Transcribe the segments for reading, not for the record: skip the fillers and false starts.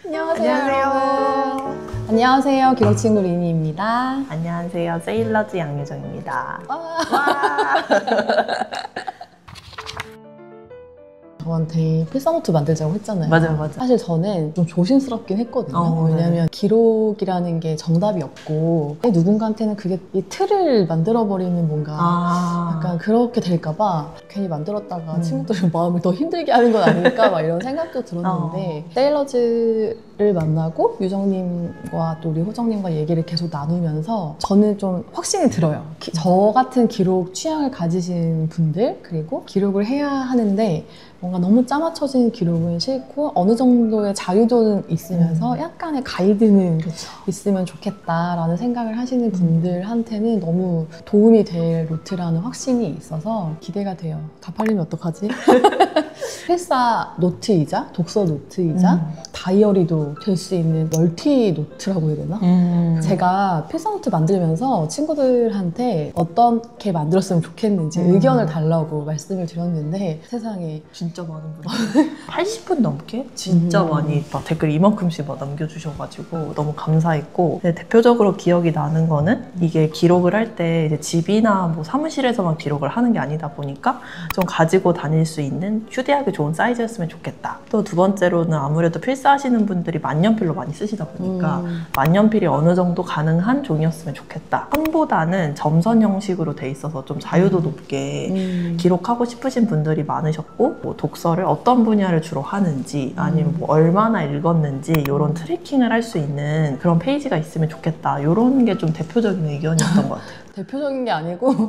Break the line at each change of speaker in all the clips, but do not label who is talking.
안녕하세요.
안녕하세요. 기록친구 리니입니다.
안녕하세요. 세일러즈 양유정입니다.
저한테 필사노트 만들자고 했잖아요.
맞아요.
사실 저는 좀 조심스럽긴 했거든요. 왜냐면 기록이라는 게 정답이 없고 누군가한테는 그게 이 틀을 만들어버리는 뭔가 약간 그렇게 될까봐 괜히 만들었다가 친구들 마음을 더 힘들게 하는 건 아닐까 막 이런 생각도 들었는데 세일러즈를 만나고 유정님과 또 우리 호정님과 얘기를 계속 나누면서 저는 좀 확신이 들어요. 저 같은 기록 취향을 가지신 분들 그리고 기록을 해야 하는데 뭔가 너무 짜맞춰진 기록은 싫고 어느 정도의 자유도는 있으면서 약간의 가이드는 있으면 좋겠다라는 생각을 하시는 분들한테는 너무 도움이 될 노트라는 확신이 있어서 기대가 돼요. 다 팔리면 어떡하지? 필사 노트이자 독서 노트이자 다이어리도 될 수 있는 멀티 노트라고 해야 되나? 제가 필사 노트 만들면서 친구들한테 어떻게 만들었으면 좋겠는지 의견을 달라고 말씀을 드렸는데 세상에
진짜 많은 분들 80분 넘게 진짜 많이 막 댓글 이만큼씩 막 남겨주셔가지고 너무 감사했고 대표적으로 기억이 나는 거는 이게 기록을 할 때 이제 집이나 뭐 사무실에서만 기록을 하는 게 아니다 보니까 좀 가지고 다닐 수 있는 휴대하기 좋은 사이즈였으면 좋겠다. 또 두 번째로는 아무래도 필사하시는 분들이 만년필로 많이 쓰시다 보니까 만년필이 어느 정도 가능한 종이였으면 좋겠다. 선보다는 점선 형식으로 돼 있어서 좀 자유도 높게 기록하고 싶으신 분들이 많으셨고 뭐 독서를 어떤 분야를 주로 하는지 아니면 뭐 얼마나 읽었는지 이런 트래킹을 할 수 있는 그런 페이지가 있으면 좋겠다. 이런 게 좀 대표적인 의견이었던 것 같아요.
대표적인 게 아니고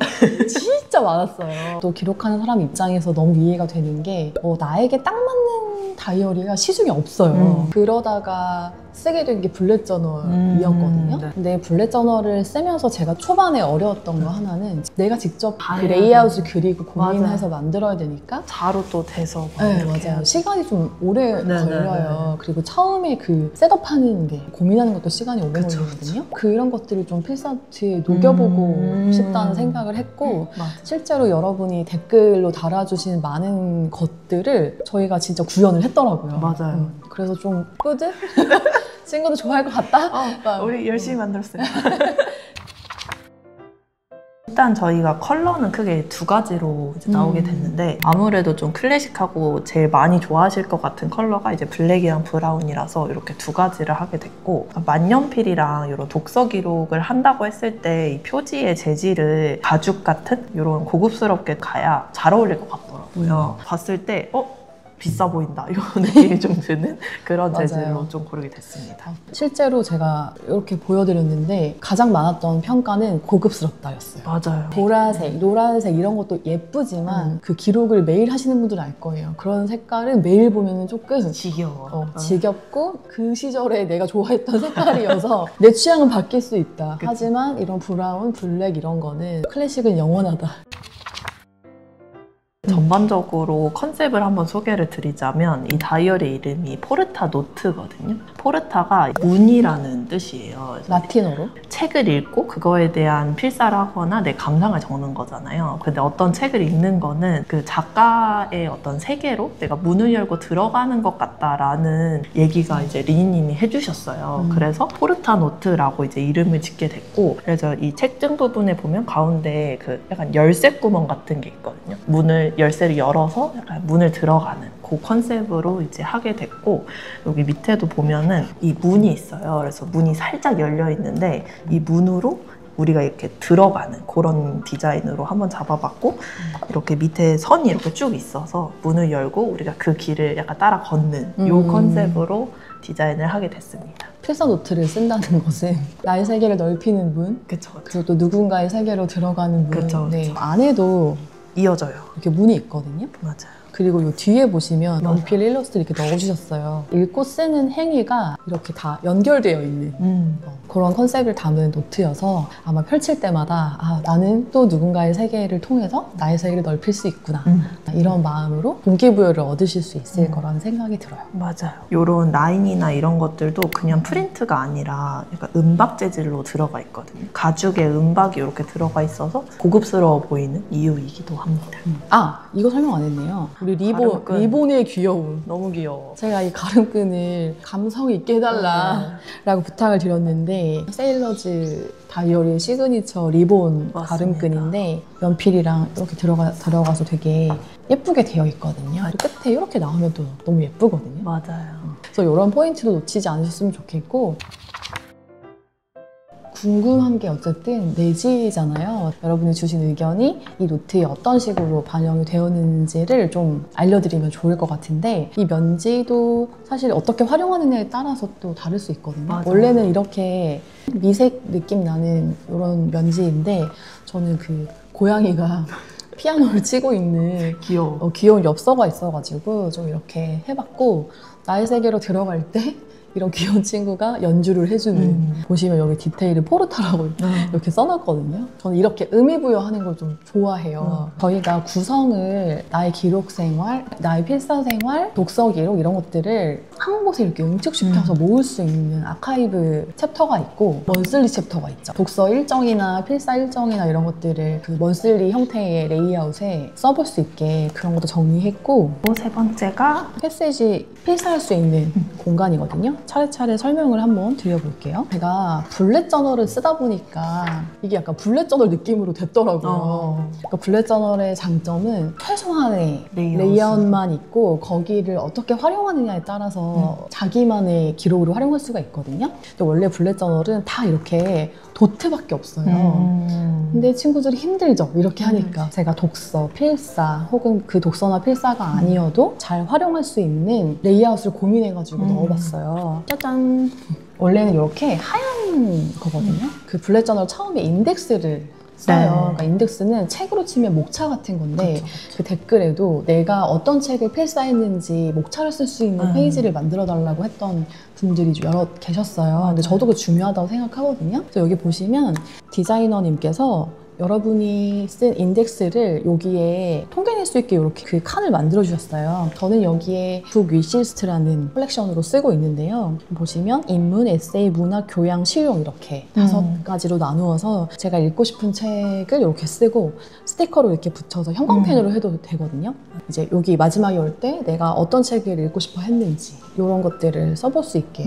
진짜 많았어요. 또 기록하는 사람 입장에서 너무 이해가 되는 게 나에게 딱 맞는 다이어리가 시중에 없어요. 그러다가 쓰게 된 게 블랙 저널이었거든요. 근데 블랙 저널을 쓰면서 제가 초반에 어려웠던 거 하나는 내가 직접 그 레이아웃을 그리고 고민해서 만들어야 되니까
자로 또 돼서
네, 맞아요. 시간이 좀 오래 걸려요. 그리고 처음에 그 셋업하는 게 고민하는 것도 시간이 오래 걸리거든요. 그런 것들을 좀 필사노트에 녹여보고 싶다는 생각을 했고 실제로 여러분이 댓글로 달아주신 많은 것들을 저희가 진짜 구현을 했더라고요.
맞아요.
그래서 좀 뿌듯? 친구도 좋아할 것 같다?
우리 열심히 만들었어요. 일단 저희가 컬러는 크게 두 가지로 이제 나오게 됐는데 아무래도 좀 클래식하고 제일 많이 좋아하실 것 같은 컬러가 이제 블랙이랑 브라운이라서 이렇게 두 가지를 하게 됐고 만년필이랑 이런 독서 기록을 한다고 했을 때 이 표지의 재질을 가죽 같은 이런 고급스럽게 가야 잘 어울릴 것 같더라고요. 봤을 때 비싸 보인다 이런 느낌이 좀 드는 그런 재질로 좀 고르게 됐습니다.
실제로 제가 이렇게 보여드렸는데 가장 많았던 평가는 고급스럽다였어요.
맞아요.
보라색, 노란색 이런 것도 예쁘지만 그 기록을 매일 하시는 분들은 알 거예요. 그런 색깔은 매일 보면 조금
지겨워.
지겹고 그 시절에 내가 좋아했던 색깔이어서 내 취향은 바뀔 수 있다. 하지만 이런 브라운, 블랙 이런 거는 클래식은 영원하다.
전반적으로 컨셉을 한번 소개를 드리자면 이 다이어리 이름이 포르타 노트거든요. 포르타가 문이라는 뜻이에요.
라틴어로?
책을 읽고 그거에 대한 필사를 하거나 내 감상을 적는 거잖아요. 근데 어떤 책을 읽는 거는 그 작가의 어떤 세계로 내가 문을 열고 들어가는 것 같다라는 얘기가 이제 리니님이 해주셨어요. 그래서 포르타 노트라고 이제 이름을 짓게 됐고 그래서 이 책증 부분에 보면 가운데 그 약간 열쇠 구멍 같은 게 있거든요. 열쇠를 열어서 약간 문을 들어가는 그 컨셉으로 이제 하게 됐고 여기 밑에도 보면은 이 문이 있어요. 그래서 문이 살짝 열려 있는데 이 문으로 우리가 이렇게 들어가는 그런 디자인으로 한번 잡아봤고 이렇게 밑에 선이 이렇게 쭉 있어서 문을 열고 우리가 그 길을 약간 따라 걷는 이 컨셉으로 디자인을 하게 됐습니다.
필사 노트를 쓴다는 것은 나의 세계를 넓히는 문, 그리고 또 누군가의 세계로 들어가는 문. 안에도
이어져요.
이렇게 문이 있거든요.
맞아요.
그리고 요 뒤에 보시면 연필 일러스트를 이렇게 넣어주셨어요. 읽고 쓰는 행위가 이렇게 다 연결되어 있는 그런 컨셉을 담은 노트여서 아마 펼칠 때마다 아, 나는 또 누군가의 세계를 통해서 나의 세계를 넓힐 수 있구나 이런 마음으로 동기부여를 얻으실 수 있을 거라는 생각이 들어요.
맞아요. 이런 라인이나 이런 것들도 그냥 프린트가 아니라 약간 은박 재질로 들어가 있거든요. 가죽에 은박이 이렇게 들어가 있어서 고급스러워 보이는 이유이기도 합니다.
아, 이거 설명 안 했네요. 우리
가름끈.
리본의 귀여움.
너무 귀여워.
제가 이 가름끈을 감성 있게 해달라라고 부탁을 드렸는데 세일러즈 다이어리 시그니처 리본
맞습니다.
가름끈인데 연필이랑 이렇게 들어가서 되게 예쁘게 되어 있거든요. 끝에 이렇게 나오면 또 너무 예쁘거든요.
맞아요.
그래서 이런 포인트도 놓치지 않으셨으면 좋겠고 궁금한 게 어쨌든 내지잖아요. 여러분이 주신 의견이 이 노트에 어떤 식으로 반영이 되었는지를 좀 알려드리면 좋을 것 같은데 이 면지도 사실 어떻게 활용하느냐에 따라서 또 다를 수 있거든요.
맞아요.
원래는 이렇게 미색 느낌 나는 이런 면지인데 저는 그 고양이가 피아노를 치고 있는 귀여운 엽서가 있어가지고 좀 이렇게 해봤고 나의 세계로 들어갈 때 이런 귀여운 친구가 연주를 해주는 보시면 여기 디테일을 포르타라고 이렇게 써놨거든요. 저는 이렇게 의미부여하는 걸 좀 좋아해요. 저희가 구성을 나의 기록 생활, 나의 필사 생활, 독서 기록 이런 것들을 한 곳에 이렇게 응축시켜서 모을 수 있는 아카이브 챕터가 있고 먼슬리 챕터가 있죠. 독서 일정이나 필사 일정이나 이런 것들을 그 먼슬리 형태의 레이아웃에 써볼 수 있게 그런 것도 정리했고
세 번째가
패시지 필사할 수 있는 공간이거든요. 차례차례 설명을 한번 드려볼게요. 제가 블랙 저널을 쓰다 보니까 이게 약간 블랙 저널 느낌으로 됐더라고요. 그러니까 블랙 저널의 장점은 최소한의 레이아웃만 있고 거기를 어떻게 활용하느냐에 따라서 자기만의 기록으로 활용할 수가 있거든요. 근데 원래 블랙 저널은 다 이렇게 도트밖에 없어요. 근데 친구들이 힘들죠. 이렇게 하니까. 제가 독서, 필사 혹은 그 독서나 필사가 아니어도 잘 활용할 수 있는 레이아웃을 고민해가지고 넣어봤어요. 짜잔! 원래는 이렇게 하얀 거거든요. 그 블랙 저널 처음에 인덱스를 써요.
네.
그러니까 인덱스는 책으로 치면 목차 같은 건데 그 댓글에도 내가 어떤 책을 필사했는지 목차를 쓸 수 있는 페이지를 만들어 달라고 했던 분들이 여러 계셨어요. 근데 저도 그게 중요하다고 생각하거든요. 그래서 여기 보시면 디자이너님께서 여러분이 쓴 인덱스를 여기에 통계낼 수 있게 이렇게 그 칸을 만들어 주셨어요. 저는 여기에 북 위시리스트라는 컬렉션으로 쓰고 있는데요. 보시면 인문, 에세이, 문학, 교양, 실용 이렇게 5가지로 나누어서 제가 읽고 싶은 책을 이렇게 쓰고 스티커로 이렇게 붙여서 형광펜으로 해도 되거든요. 이제 여기 마지막에 올 때 내가 어떤 책을 읽고 싶어 했는지 이런 것들을 써볼 수 있게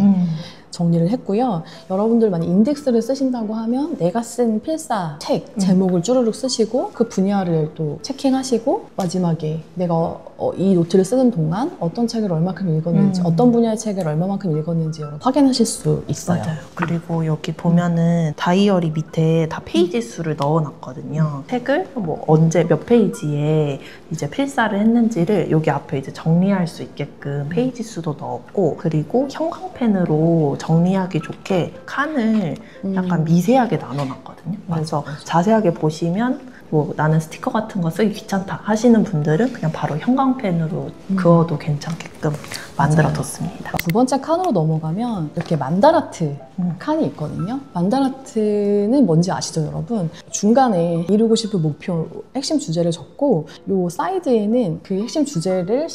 정리를 했고요. 여러분들 만약 인덱스를 쓰신다고 하면 내가 쓴 필사 책 제목을 쭈르륵 쓰시고 그 분야를 또 체킹하시고 마지막에 내가 이 노트를 쓰는 동안 어떤 책을 얼마큼 읽었는지 어떤 분야의 책을 얼마만큼 읽었는지 확인하실 수 있어요.
맞아요. 그리고 여기 보면은 다이어리 밑에 다 페이지 수를 넣어놨거든요. 책을 뭐 언제 몇 페이지에 이제 필사를 했는지를 여기 앞에 이제 정리할 수 있게끔 페이지 수도 넣었고 그리고 형광펜으로 정리하기 좋게 칸을 약간 미세하게 나눠놨거든요. 그래서 자세하게 보시면 뭐 나는 스티커 같은 거 쓰기 귀찮다 하시는 분들은 그냥 바로 형광펜으로 그어도 괜찮게끔 만들어뒀습니다.
두 번째 칸으로 넘어가면 이렇게 만다라트 칸이 있거든요. 만다라트는 뭔지 아시죠, 여러분? 중간에 이루고 싶은 목표, 핵심 주제를 적고 요 사이드에는 그 핵심 주제를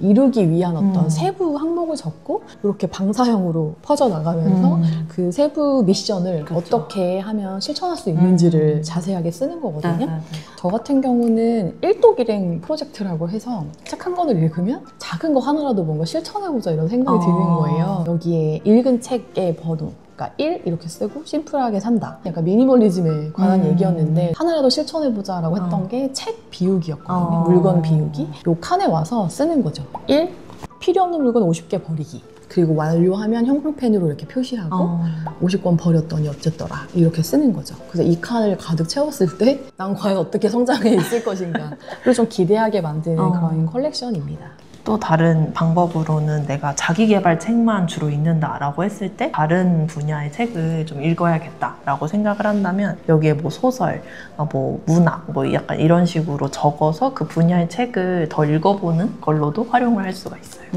이루기 위한 어떤 세부 항목을 적고 이렇게 방사형으로 퍼져나가면서 그 세부 미션을
그렇죠.
어떻게 하면 실천할 수 있는지를 자세하게 쓰는 거거든요. 저 같은 경우는 1독 일행 프로젝트라고 해서 책 한 권을 읽으면 작은 거 하나라도 뭔가 실천해보자 이런 생각이 드는 거예요. 여기에 읽은 책의 번호 그러니까 1 이렇게 쓰고 심플하게 산다. 약간 미니멀리즘에 관한 얘기였는데 하나라도 실천해보자 라고 했던 게 책 비우기였거든요. 물건 비우기. 요 칸에 와서 쓰는 거죠. 1. 필요 없는 물건 50개 버리기. 그리고 완료하면 형광펜으로 이렇게 표시하고 50권 버렸더니 어쨌더라 이렇게 쓰는 거죠. 그래서 이 칸을 가득 채웠을 때 난 과연 어떻게 성장해 있을 것인가 를 좀 기대하게 만드는 그런 컬렉션입니다.
또 다른 방법으로는 내가 자기계발 책만 주로 읽는다라고 했을 때 다른 분야의 책을 좀 읽어야겠다라고 생각을 한다면 여기에 뭐 소설, 뭐 문학, 뭐 약간 이런 식으로 적어서 그 분야의 책을 더 읽어보는 걸로도 활용을 할 수가 있어요.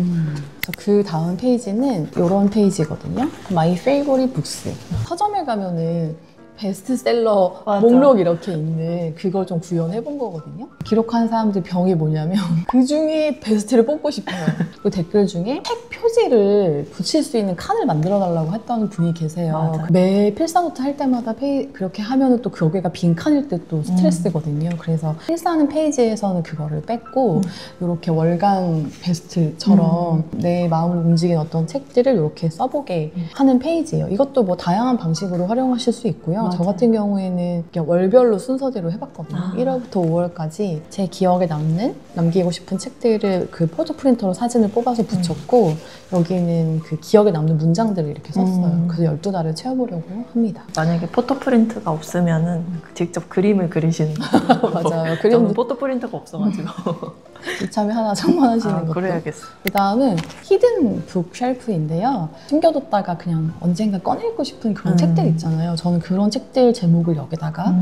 그 다음 페이지는 이런 페이지거든요. My Favorite Books. 서점에 가면은 베스트셀러
맞아.
목록 이렇게 있는 그걸 좀 구현해 본 거거든요. 기록한 사람들 병이 뭐냐면 그 중에 베스트를 뽑고 싶어요. 그 댓글 중에 책 표지를 붙일 수 있는 칸을 만들어 달라고 했던 분이 계세요.
맞아.
매 필사노트 할 때마다 그렇게 하면은 또 거기가 빈 칸일 때 또 스트레스거든요. 그래서 필사하는 페이지에서는 그거를 뺐고 이렇게 월간 베스트처럼 내 마음을 움직인 어떤 책들을 이렇게 써보게 하는 페이지예요. 이것도 뭐 다양한 방식으로 활용하실 수 있고요.
맞아요.
저 같은 경우에는 월별로 순서대로 해봤거든요. 1월부터 5월까지 제 기억에 남기고 싶은 책들을 그 포토 프린터로 사진을 뽑아서 붙였고 여기는 그 기억에 남는 문장들을 이렇게 썼어요. 그래서 12달을 채워보려고 합니다.
만약에 포토프린트가 없으면은 직접 그림을 그리시는 거.
맞아요.
저는 포토프린터가 없어가지고
이참에 하나 장만하시는 것도.
그래야겠어.
그 다음은 히든 북 쉘프인데요. 숨겨뒀다가 그냥 언젠가 꺼내고 싶은 그런 책들 있잖아요. 저는 그런 책들 제목을 여기다가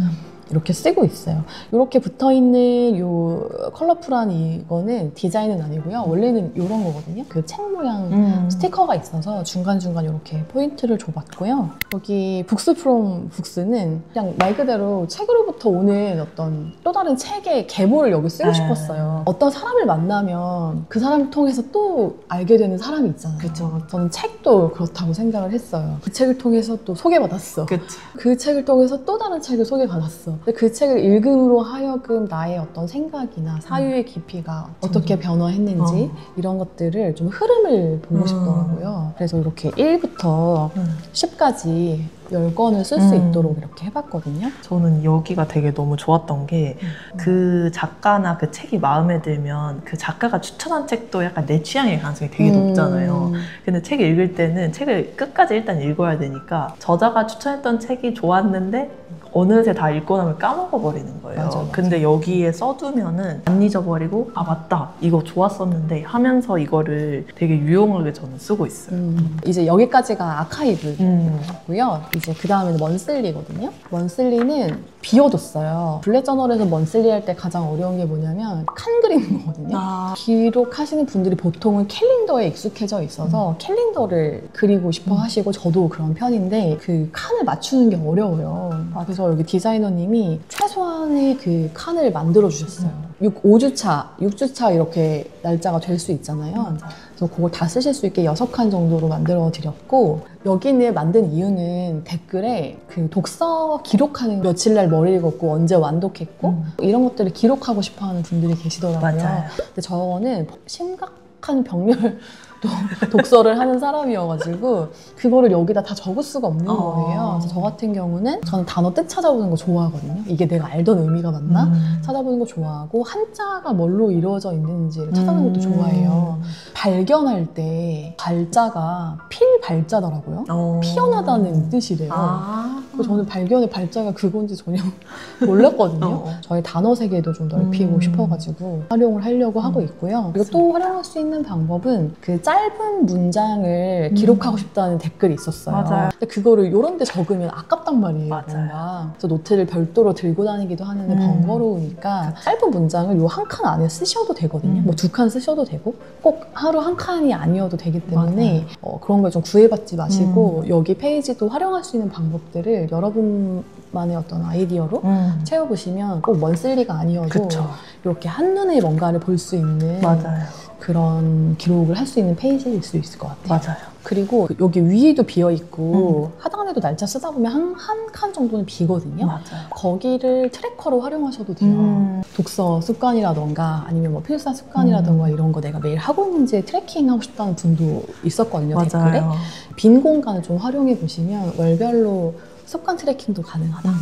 이렇게 쓰고 있어요. 이렇게 붙어있는 요 컬러풀한 이거는 디자인은 아니고요. 원래는 이런 거거든요. 그 책 모양 스티커가 있어서 중간중간 이렇게 포인트를 줘봤고요. 여기 북스 프롬 북스는 그냥 말 그대로 책으로부터 오는 어떤 또 다른 책의 계보를 여기 쓰고 싶었어요. 어떤 사람을 만나면 그 사람을 통해서 또 알게 되는 사람이 있잖아요.
그쵸.
저는 책도 그렇다고 생각을 했어요. 그 책을 통해서 또 소개받았어.
그치.
그 책을 통해서 또 다른 책을 소개받았어. 근데 그 책을 읽음으로 하여금 나의 어떤 생각이나 사유의 깊이가 어떻게 변화했는지 이런 것들을 좀 흐름을 보고 싶더라고요. 그래서 이렇게 1부터 10까지 10권을 쓸 수 있도록 이렇게 해봤거든요.
저는 여기가 되게 너무 좋았던 게 그 작가나 그 책이 마음에 들면 그 작가가 추천한 책도 약간 내 취향일 가능성이 되게 높잖아요. 근데 책을 읽을 때는 책을 끝까지 일단 읽어야 되니까 저자가 추천했던 책이 좋았는데 어느새 다 읽고 나면 까먹어버리는 거예요.
맞아.
근데 여기에 써두면은 안 잊어버리고 아 맞다 이거 좋았었는데 하면서 이거를 되게 유용하게 저는 쓰고 있어요.
이제 여기까지가 아카이브고요. 이제 그 다음에는 먼슬리거든요. 먼슬리는 비워뒀어요. 블랙저널에서 먼슬리 할 때 가장 어려운 게 뭐냐면 칸 그리는 거거든요. 기록하시는 분들이 보통은 캘린더에 익숙해져 있어서 캘린더를 그리고 싶어 하시고 저도 그런 편인데 그 칸을 맞추는 게 어려워요. 그래서 여기 디자이너님이 최소한의 그 칸을 만들어 주셨어요. 5주차, 6주차 이렇게 날짜가 될 수 있잖아요. 그래서 그걸 다 쓰실 수 있게 6칸 정도로 만들어 드렸고 여기는 만든 이유는 댓글에 그 독서 기록하는 며칠 날 뭘 읽었고 언제 완독했고 이런 것들을 기록하고 싶어 하는 분들이 계시더라고요.
맞아요.
근데 저는 심각한 병렬 독서를 하는 사람이어가지고 그거를 여기다 다 적을 수가 없는 거예요. 그래서 저 같은 경우는 저는 단어 뜻 찾아보는 거 좋아하거든요. 이게 내가 알던 의미가 맞나? 찾아보는 거 좋아하고 한자가 뭘로 이루어져 있는지를 찾아보는 것도 좋아해요. 발견할 때 발자가 필 발자더라고요. 피어나다는 뜻이래요. 그래서 저는 발견의 발자가 그건지 전혀 몰랐거든요. 저의 단어 세계도 좀 넓히고 싶어가지고 활용을 하려고 하고 있고요. 그리고 또 활용할 수 있는 방법은 그 짧은 문장을 기록하고 싶다는 댓글이 있었어요.
맞아요.
근데 그거를 이런 데 적으면 아깝단 말이에요.
맞아요.
뭔가. 그래서 노트를 별도로 들고 다니기도 하는데 번거로우니까 짧은 문장을 요 한 칸 안에 쓰셔도 되거든요. 뭐 2칸 쓰셔도 되고 꼭 하루 한 칸이 아니어도 되기 때문에 그런 걸 좀 구애받지 마시고 여기 페이지도 활용할 수 있는 방법들을 여러분만의 어떤 아이디어로 채워보시면 꼭 먼슬리가 아니어도
그쵸.
이렇게 한눈에 뭔가를 볼 수 있는
맞아요.
그런 기록을 할 수 있는 페이지일 수 있을 것 같아요.
맞아요.
그리고 여기 위에도 비어있고 하단에도 날짜 쓰다 보면 한 칸 정도는 비거든요.
맞아요.
거기를 트래커로 활용하셔도 돼요. 독서 습관이라던가 아니면 뭐 필사 습관이라던가 이런 거 내가 매일 하고 있는지 트래킹 하고 싶다는 분도 있었거든요.
맞아요.
댓글에. 빈 공간을 좀 활용해 보시면 월별로 습관 트래킹도 가능하다.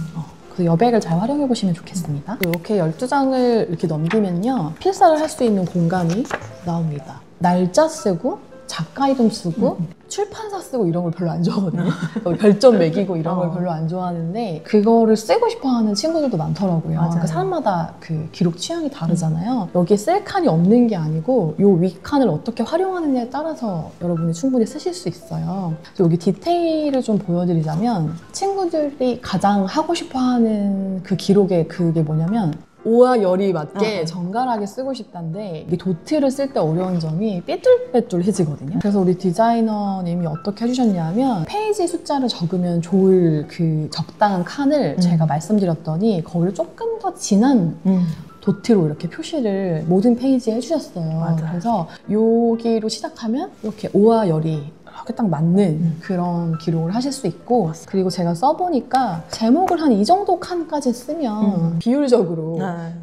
그래서 여백을 잘 활용해 보시면 좋겠습니다. 이렇게 12장을 이렇게 넘기면요. 필사를 할 수 있는 공간이 나옵니다. 날짜 쓰고 작가 이름 쓰고 출판사 쓰고 이런 걸 별로 안 좋아하거든요. 별점 매기고 이런 걸 별로 안 좋아하는데 그거를 쓰고 싶어하는 친구들도 많더라고요. 그러니까 사람마다 그 기록 취향이 다르잖아요. 여기에 셀 칸이 없는 게 아니고 요 윗칸을 어떻게 활용하느냐에 따라서 여러분이 충분히 쓰실 수 있어요. 여기 디테일을 좀 보여드리자면 친구들이 가장 하고 싶어하는 그 기록의 그게 뭐냐면 오와 열이 맞게 정갈하게 쓰고 싶다는데 이게 도트를 쓸 때 어려운 점이 삐뚤빼뚤해지거든요. 그래서 우리 디자이너님이 어떻게 해주셨냐면 페이지 숫자를 적으면 좋을 그 적당한 칸을 제가 말씀드렸더니 거기를 조금 더 진한 도트로 이렇게 표시를 모든 페이지에 해주셨어요.
맞아요.
그래서 여기로 시작하면 이렇게 오와 열이 이렇게 딱 맞는 그런 기록을 하실 수 있고 그리고 제가 써보니까 제목을 한 이 정도 칸까지 쓰면 비율적으로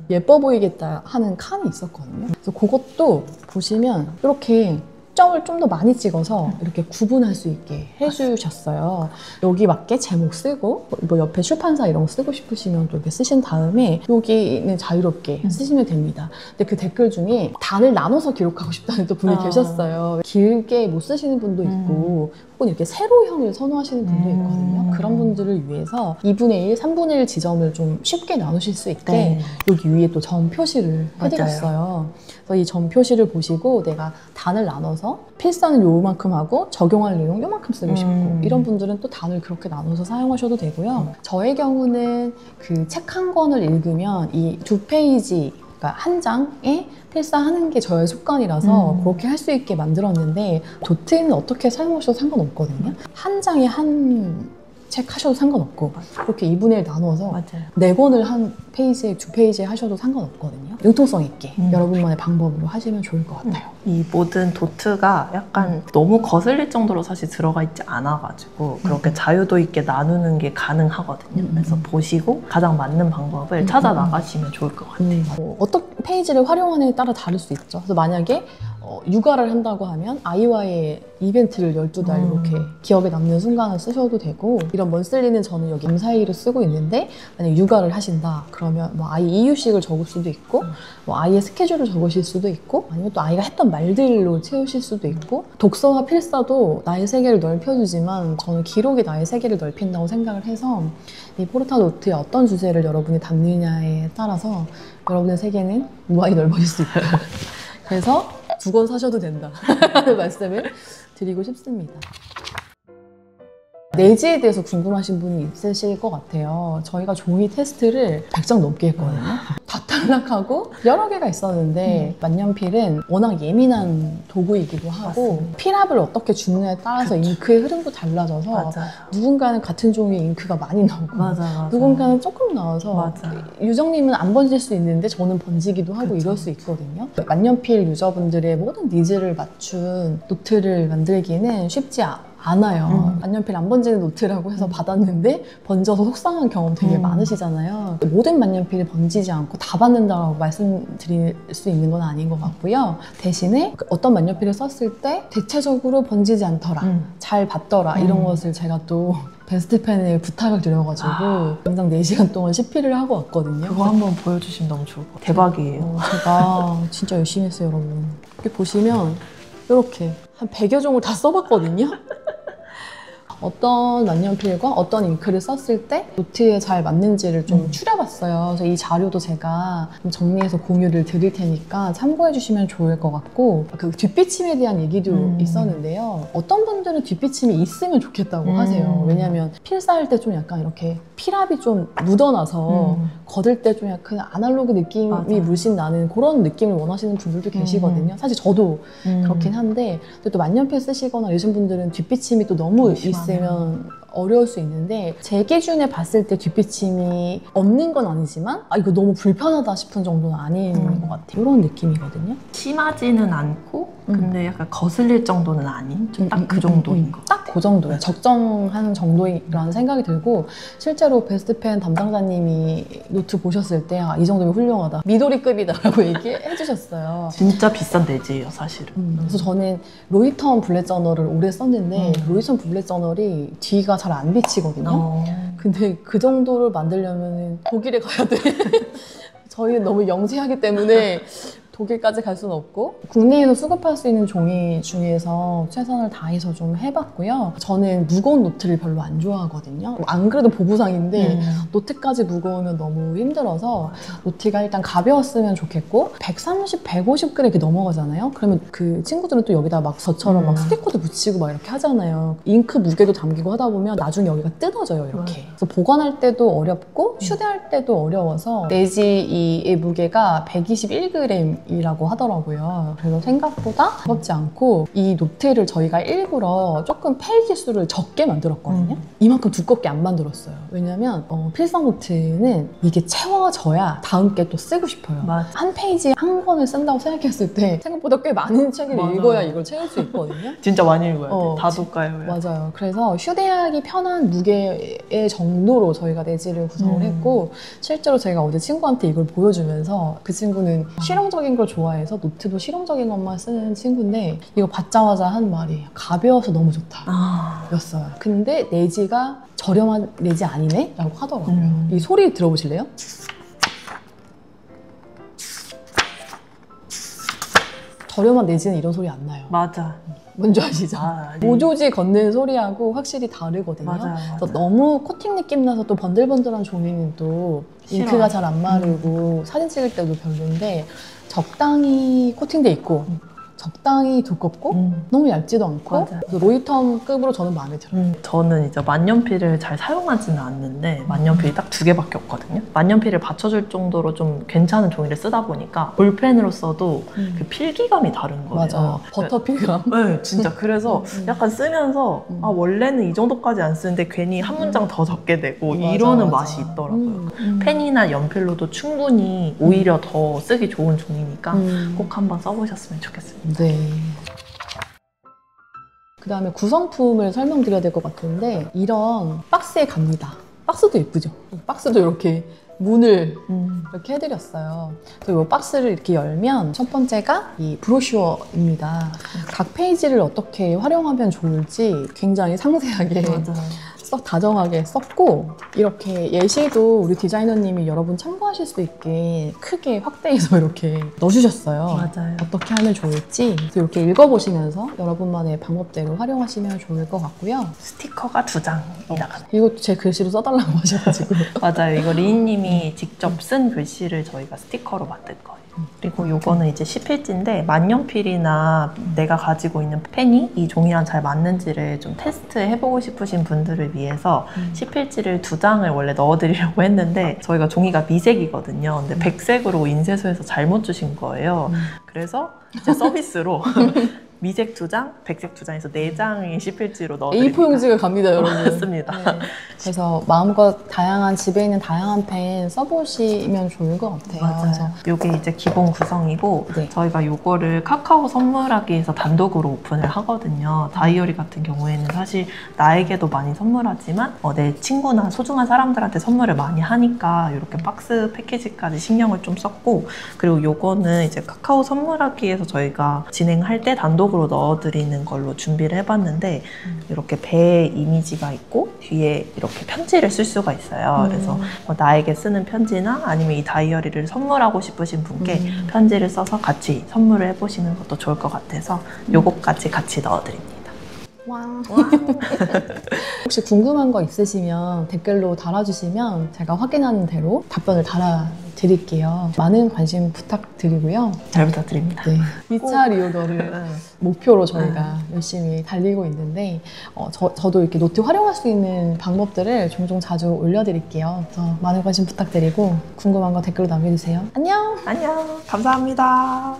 예뻐 보이겠다 하는 칸이 있었거든요. 그래서 그것도 보시면 이렇게 점을 좀 더 많이 찍어서 이렇게 구분할 수 있게 해주셨어요. 여기 맞게 제목 쓰고 뭐 옆에 출판사 이런 거 쓰고 싶으시면 또 이렇게 쓰신 다음에 여기는 자유롭게 쓰시면 됩니다. 근데 그 댓글 중에 단을 나눠서 기록하고 싶다는 또 분이 계셨어요. 길게 못 쓰시는 분도 있고 혹은 이렇게 세로형을 선호하시는 분도 있거든요. 그런 분들을 위해서 2분의 1, 3분의 1 지점을 좀 쉽게 나누실 수 있게 여기 위에 또 점 표시를 해드렸어요. 그래서 이 점 표시를 보시고 내가 단을 나눠서 필사는 요만큼 하고 적용할 내용 요만큼 쓰고 싶고 이런 분들은 또 단을 그렇게 나눠서 사용하셔도 되고요. 저의 경우는 그 책 한 권을 읽으면 이 2페이지 그러니까 한 장에 필사하는 게 저의 습관이라서 그렇게 할 수 있게 만들었는데 도트는 어떻게 사용하셔도 상관없거든요. 한 장에 한 책 하셔도 상관없고 그렇게 2분의 1 나눠서 4권을 한 페이지에 2페이지에 하셔도 상관없거든요. 융통성 있게 여러분만의 방법으로 하시면 좋을 것 같아요.
이 모든 도트가 약간 너무 거슬릴 정도로 사실 들어가 있지 않아가지고 그렇게 자유도 있게 나누는 게 가능하거든요. 그래서 보시고 가장 맞는 방법을 찾아 나가시면 좋을 것 같아요.
어떤 페이지를 활용하느냐에 따라 다를 수 있죠. 그래서 만약에 육아를 한다고 하면 아이와의 이벤트를 12달 이렇게 기억에 남는 순간을 쓰셔도 되고 이런 먼슬리는 저는 여기 M4A를 쓰고 있는데 만약에 육아를 하신다 그러면 뭐 아이 이유식을 적을 수도 있고 뭐 아이의 스케줄을 적으실 수도 있고 아니면 또 아이가 했던 말들로 채우실 수도 있고 독서와 필사도 나의 세계를 넓혀주지만 저는 기록이 나의 세계를 넓힌다고 생각을 해서 이 포르타 노트에 어떤 주제를 여러분이 담느냐에 따라서 여러분의 세계는 무한히 넓어질 수 있다. 그래서 2권 사셔도 된다 하는 말씀을 드리고 싶습니다. 내지에 대해서 궁금하신 분이 있으실 것 같아요. 저희가 종이 테스트를 100장 넘게 했거든요. 다 탈락하고 여러 개가 있었는데 만년필은 워낙 예민한 도구이기도 하고 필압을 어떻게 주느냐에 따라서 잉크의 흐름도 달라져서 누군가는 같은 종류의 잉크가 많이 나오고 누군가는 조금 나와서 유정님은 안 번질 수 있는데 저는 번지기도 하고 이럴 수 있거든요. 만년필 유저분들의 모든 니즈를 맞춘 노트를 만들기는 쉽지 않아요. 만년필 안 번지는 노트라고 해서 받았는데 번져서 속상한 경험 되게 많으시잖아요. 모든 만년필이 번지지 않고 다 받는다고 말씀드릴 수 있는 건 아닌 것 같고요. 대신에 어떤 만년필을 썼을 때 대체적으로 번지지 않더라, 잘 받더라 이런 것을 제가 또 베스트펜에 부탁을 드려가지고 영상 4시간 동안 CP를 하고 왔거든요.
그거 한번 보여주시면 너무 좋을 것 같아요. 대박이에요.
제가 진짜 열심히 했어요, 여러분. 이렇게 보시면 이렇게 한 100여 종을 다 써봤거든요. 어떤 만년필과 어떤 잉크를 썼을 때 노트에 잘 맞는지를 좀 추려봤어요. 그래서 이 자료도 제가 좀 정리해서 공유를 드릴 테니까 참고해 주시면 좋을 것 같고 그 뒷비침에 대한 얘기도 있었는데요. 어떤 분들은 뒷비침이 있으면 좋겠다고 하세요. 왜냐하면 필사할 때 좀 약간 이렇게 필압이 좀 묻어나서 걷을 때 좀 약간 아날로그 느낌이 물씬 나는 그런 느낌을 원하시는 분들도 계시거든요. 사실 저도 그렇긴 한데 또 만년필 쓰시거나 요즘 분들은 뒷비침이 또 너무 있으면 어려울 수 있는데 제 기준에 봤을 때 뒷비침이 없는 건 아니지만 이거 너무 불편하다 싶은 정도는 아닌 것 같아요. 이런 느낌이거든요.
심하지는 않고 근데 약간 거슬릴 정도는 아닌 딱 그 정도인 거.
딱 그 정도예요. 적정한 정도라는 생각이 들고 실제로 베스트펜 담당자님이 노트 보셨을 때 이 정도면 훌륭하다, 미도리급이다라고 얘기해 주셨어요.
진짜 비싼 내지예요, 사실은.
그래서 저는 로이턴 블랙 저널을 오래 썼는데 로이턴 블랙 저널이 뒤가 잘 안 비치거든요. 근데 그 정도를 만들려면 독일에 가야 돼. 저희는 너무 영세하기 때문에 독일까지 갈 수는 없고 국내에서 수급할 수 있는 종이 중에서 최선을 다해서 좀 해봤고요. 저는 무거운 노트를 별로 안 좋아하거든요. 안 그래도 보부상인데 노트까지 무거우면 너무 힘들어서 노트가 일단 가벼웠으면 좋겠고 130, 150g 이렇게 넘어가잖아요. 그러면 그 친구들은 또 여기다 막 저처럼 막 스티커도 붙이고 막 이렇게 하잖아요. 잉크 무게도 담기고 하다 보면 나중에 여기가 뜯어져요, 이렇게. 그래서 보관할 때도 어렵고 휴대할 때도 어려워서 내지 이 무게가 121g이라고 하더라고요. 그래서 생각보다 무겁지 않고 이 노트를 저희가 일부러 조금 페이지 수를 적게 만들었거든요. 이만큼 두껍게 안 만들었어요. 왜냐면 필사 노트는 이게 채워져야 다음 게 또 쓰고 싶어요.
맞아.
한 페이지 한 권을 쓴다고 생각했을 때 생각보다 꽤 많은 책을
맞아.
읽어야 이걸 채울 수 있거든요.
진짜 많이 읽어야 돼. 다독가요.
맞아요. 그래서 휴대하기 편한 무게의 정도로 저희가 내지를 구성을 했고 실제로 제가 어제 친구한테 이걸 보여주면서 그 친구는 실용적인 걸 좋아해서 노트도 실용적인 것만 쓰는 친구인데 이거 받자마자 한 말이 가벼워서 너무 좋다 였어요. 근데 내지가 저렴한 내지 아니네? 라고 하더라고요. 이 소리 들어보실래요? 저렴한 내지는 이런 소리 안 나요.
맞아.
뭔지 아시죠? 모조지 걷는 소리하고 확실히 다르거든요.
맞아요.
그래서 너무 코팅 느낌 나서 또 번들번들한 종이는 또 잉크가 잘 안 마르고 사진 찍을 때도 별로인데 적당히 코팅돼 있고 적당히 두껍고 너무 얇지도 않고 로이텀급으로 저는 마음에 들어요.
저는 이제 만년필을 잘 사용하지는 않는데 만년필이 딱 2개밖에 없거든요. 만년필을 받쳐줄 정도로 좀 괜찮은 종이를 쓰다 보니까 볼펜으로 써도 그 필기감이 다른 거예요.
맞아요. 버터필감.
네, 진짜. 그래서 약간 쓰면서 원래는 이 정도까지 안 쓰는데 괜히 한 문장 더 적게 되고 이러는 맛이 있더라고요. 펜이나 연필로도 충분히 오히려 더 쓰기 좋은 종이니까 꼭 한번 써보셨으면 좋겠습니다.
네. 그 다음에 구성품을 설명드려야 될 것 같은데 이런 박스에 갑니다. 박스도 예쁘죠? 박스도 이렇게 문을 이렇게 해드렸어요. 그리고 이 박스를 이렇게 열면 첫 번째가 이 브로슈어입니다. 각 페이지를 어떻게 활용하면 좋을지 굉장히 상세하게 썩 다정하게 썼고 이렇게 예시도 우리 디자이너님이 여러분 참고하실 수 있게 크게 확대해서 이렇게 넣어주셨어요.
맞아요.
어떻게 하면 좋을지 그래서 이렇게 읽어보시면서 여러분만의 방법대로 활용하시면 좋을 것 같고요.
스티커가 2장이 나가요.
이것도 제 글씨로 써달라고 하셔가지고
맞아요. 이거 리인님이 직접 쓴 글씨를 저희가 스티커로 만든 거예요. 그리고 요거는 이제 10필지인데 만년필이나 내가 가지고 있는 펜이 이 종이랑 잘 맞는지를 좀 테스트해보고 싶으신 분들을 위해서 10필지를 2장을 원래 넣어드리려고 했는데 저희가 종이가 미색이거든요. 근데 백색으로 인쇄소에서 잘못 주신 거예요. 그래서 이제 서비스로 미색 2장, 백색 2장에서 4장의 10필지로 넣어드립니다.
A4 용지가 갑니다, 여러분.
맞습니다.
네. 그래서 마음껏 다양한 집에 있는 다양한 펜 써보시면 좋을 것 같아요.
맞아요. 이게 이제 기본 구성이고 저희가 이거를 카카오 선물하기에서 단독으로 오픈을 하거든요. 다이어리 같은 경우에는 사실 나에게도 많이 선물하지만 내 친구나 소중한 사람들한테 선물을 많이 하니까 이렇게 박스 패키지까지 신경을 좀 썼고 그리고 이거는 이제 카카오 선물하기에서 저희가 진행할 때 단독 으로 넣어드리는 걸로 준비를 해봤는데 이렇게 배 이미지가 있고 뒤에 이렇게 편지를 쓸 수가 있어요. 그래서 나에게 쓰는 편지나 아니면 이 다이어리를 선물하고 싶으신 분께 편지를 써서 같이 선물을 해보시는 것도 좋을 것 같아서 요것까지 같이 넣어드립니다.
와. 혹시 궁금한 거 있으시면 댓글로 달아주시면 제가 확인하는 대로 답변을 달아드릴게요. 많은 관심 부탁드리고요.
잘 부탁드립니다.
네. 2차 리오더를 목표로 저희가 열심히 달리고 있는데 저도 이렇게 노트 활용할 수 있는 방법들을 종종 자주 올려드릴게요. 그래서 많은 관심 부탁드리고 궁금한 거 댓글로 남겨주세요. 안녕!
안녕! 감사합니다.